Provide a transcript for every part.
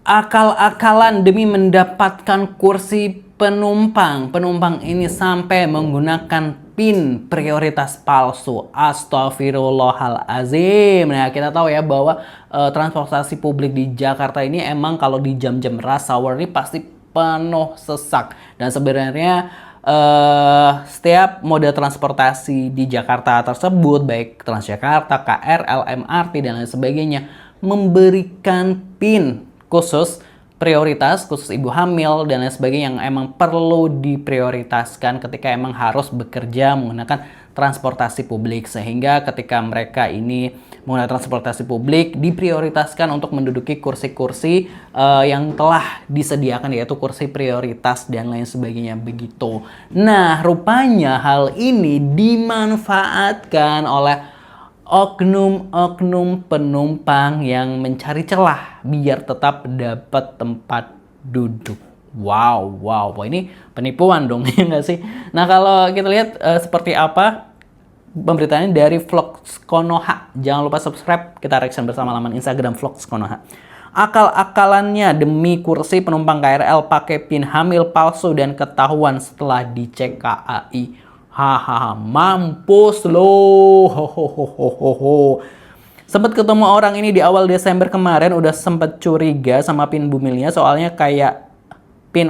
akal-akalan demi mendapatkan kursi penumpang. Penumpang ini sampai menggunakan PIN prioritas palsu. Astagfirullahalazim. Nah, kita tahu ya bahwa transportasi publik di Jakarta ini emang kalau di jam-jam rush hour ini pasti penuh sesak. Dan sebenarnya setiap moda transportasi di Jakarta tersebut, baik Transjakarta, KRL, MRT, dan lain sebagainya, memberikan PIN khusus prioritas, khusus ibu hamil dan lain sebagainya yang emang perlu diprioritaskan ketika emang harus bekerja menggunakan transportasi publik, sehingga ketika mereka ini menggunakan transportasi publik diprioritaskan untuk menduduki kursi-kursi yang telah disediakan, yaitu kursi prioritas dan lain sebagainya begitu. Nah, rupanya hal ini dimanfaatkan oleh oknum-oknum penumpang yang mencari celah biar tetap dapat tempat duduk. Wow, ini penipuan dong, ya nggak sih? Nah, kalau kita lihat seperti apa pemberitaannya dari Vlogs Konoha. Jangan lupa subscribe, kita reaction bersama laman Instagram Vlogs Konoha. Akal-akalannya demi kursi penumpang KRL pakai PIN hamil palsu dan ketahuan setelah dicek KAI. Hahaha, mampus lo. Sempet ketemu orang ini di awal Desember kemarin, udah sempet curiga sama PIN bumilnya, soalnya kayak PIN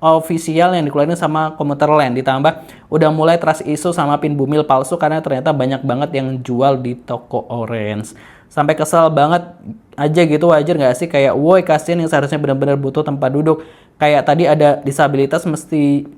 official yang dikeluarin sama komuter lain, ditambah udah mulai trust isu sama PIN bumil palsu karena ternyata banyak banget yang jual di toko orange. Sampai kesel banget aja gitu, wajar nggak sih? Kayak woi, kasihan yang seharusnya benar-benar butuh tempat duduk. Kayak tadi ada disabilitas mesti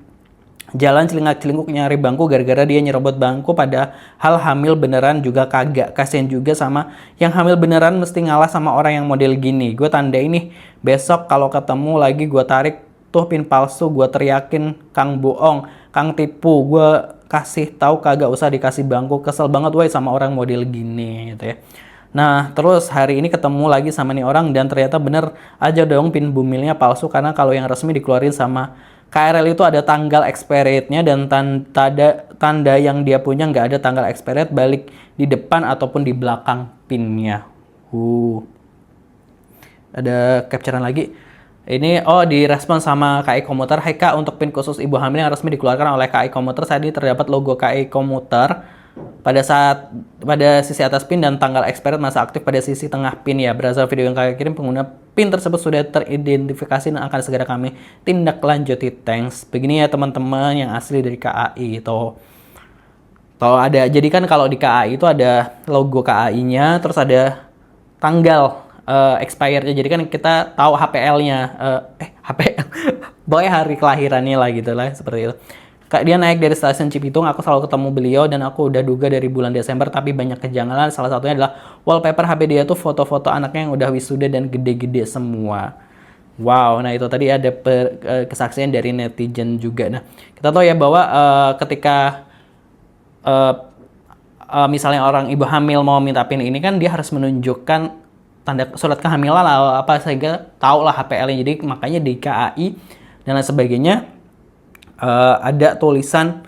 jalan celingak-celinguk nyari bangku gara-gara dia nyerobot bangku, padahal hamil beneran juga kagak. Kasian juga sama yang hamil beneran mesti ngalah sama orang yang model gini. Gue tanda ini besok kalau ketemu lagi gue tarik tuh PIN palsu, gue teriakin Kang bohong, Kang tipu, gue kasih tahu kagak usah dikasih bangku. Kesel banget woi sama orang model gini gitu ya. Nah, terus hari ini ketemu lagi sama nih orang dan ternyata bener aja dong PIN bumilnya palsu, karena kalau yang resmi dikeluarin sama KRL itu ada tanggal expiry date-nya dan tanda yang dia punya nggak ada tanggal expiry date, balik di depan ataupun di belakang PIN-nya. Ada capturean lagi. Ini direspon sama KAI Komuter. Hai Kak, untuk PIN khusus ibu hamil yang resmi dikeluarkan oleh KAI Komuter saat ini terdapat logo KAI Komuter pada sisi atas PIN dan tanggal expired masa aktif pada sisi tengah PIN ya. Berdasarkan video yang kami kirim, pengguna PIN tersebut sudah teridentifikasi dan akan segera kami tindak lanjuti. Thanks. Begini ya teman-teman yang asli dari KAI itu. Ada, jadi kan kalau di KAI itu ada logo KAI-nya, terus ada tanggal expirednya. Jadi kan kita tahu HPL-nya, HPL, pokoknya hari kelahirannya lah gitu lah, seperti itu. Kak, dia naik dari stasiun Cibitung, aku selalu ketemu beliau dan aku udah duga dari bulan Desember, tapi banyak kejanggalan. Salah satunya adalah wallpaper HP dia tuh foto-foto anaknya yang udah wisuda dan gede-gede semua. Wow, nah itu tadi ada kesaksian dari netizen juga. Nah, kita tahu ya bahwa ketika misalnya orang ibu hamil mau minta PIN ini kan dia harus menunjukkan tanda surat kehamilan atau apa, sehingga tahu lah HPL-nya. Jadi makanya di KAI dan lain sebagainya ada tulisan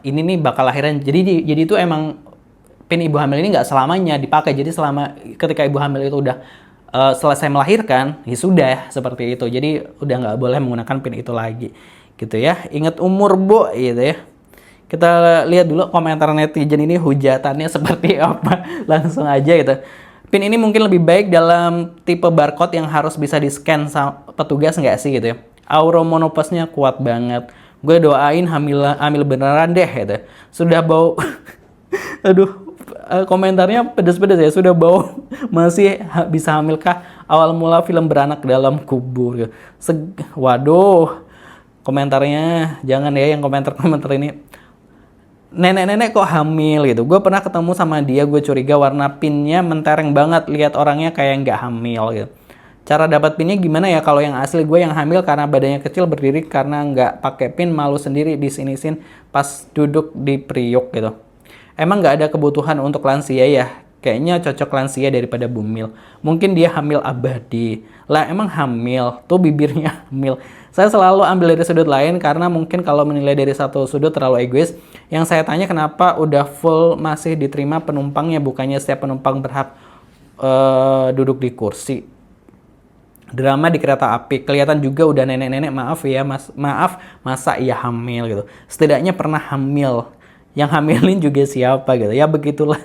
ini nih bakal lahiran. Jadi itu emang PIN ibu hamil ini nggak selamanya dipakai. Jadi selama ketika ibu hamil itu udah selesai melahirkan, ya sudah seperti itu. Jadi udah nggak boleh menggunakan PIN itu lagi, gitu ya. Ingat umur bu, gitu ya. Kita lihat dulu komentar netizen ini hujatannya seperti apa. Langsung aja gitu. PIN ini mungkin lebih baik dalam tipe barcode yang harus bisa di-scan sama petugas nggak sih gitu ya. Auro monopusnya kuat banget. Gue doain hamil beneran deh gitu. Sudah bau aduh, komentarnya pedes-pedes ya. Sudah bau masih bisa hamilkah? Awal mula film beranak dalam kubur gitu. Waduh. Komentarnya jangan ya yang komentar-komentar ini. Nenek-nenek kok hamil gitu. Gue pernah ketemu sama dia, gue curiga warna pinnya mentereng banget. Lihat orangnya kayak nggak hamil gitu. Cara dapat pinnya gimana ya? Kalau yang asli gue yang hamil karena badannya kecil, berdiri karena nggak pakai pin, malu sendiri di sini-sin pas duduk di priuk gitu. Emang nggak ada kebutuhan untuk lansia ya? Kayaknya cocok lansia daripada bumil. Mungkin dia hamil abadi. Lah emang hamil, tuh bibirnya hamil. Saya selalu ambil dari sudut lain karena mungkin kalau menilai dari satu sudut terlalu egois. Yang saya tanya kenapa udah full masih diterima penumpangnya, bukannya setiap penumpang berhak duduk di kursi. drama di kereta api. Kelihatan juga udah nenek-nenek, maaf ya, maaf, masa iya hamil gitu. Setidaknya pernah hamil. Yang hamilin juga siapa gitu. Ya begitulah.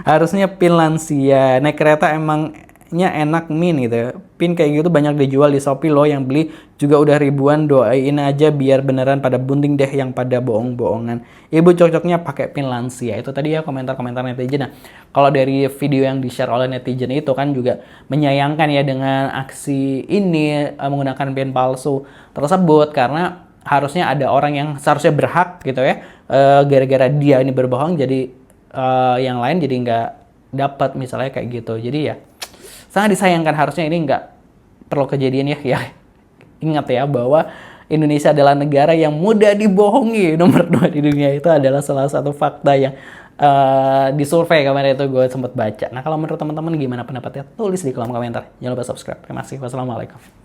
Harusnya pin lansia. Naik kereta emangnya enak min gitu. Pin kayak gitu banyak dijual di Shopee loh, yang beli juga udah ribuan. Doain aja biar beneran pada bunting deh yang pada bohong-bohongan. Ibu cocoknya pakai pin lansia. Itu tadi ya komentar-komentar netizen. Nah, kalau dari video yang di-share oleh netizen itu kan juga menyayangkan ya dengan aksi ini, menggunakan pin palsu tersebut, karena harusnya ada orang yang seharusnya berhak gitu ya, gara-gara dia ini berbohong jadi yang lain jadi nggak dapat misalnya kayak gitu. Jadi ya sangat disayangkan, harusnya ini nggak perlu kejadian ya. Ya ingat ya bahwa Indonesia adalah negara yang mudah dibohongi. Nomor 2 di dunia, itu adalah salah satu fakta yang di survei kemarin itu gue sempat baca. Nah, kalau menurut teman-teman gimana pendapatnya? Tulis di kolom komentar. Jangan lupa subscribe. Terima kasih. Wassalamualaikum.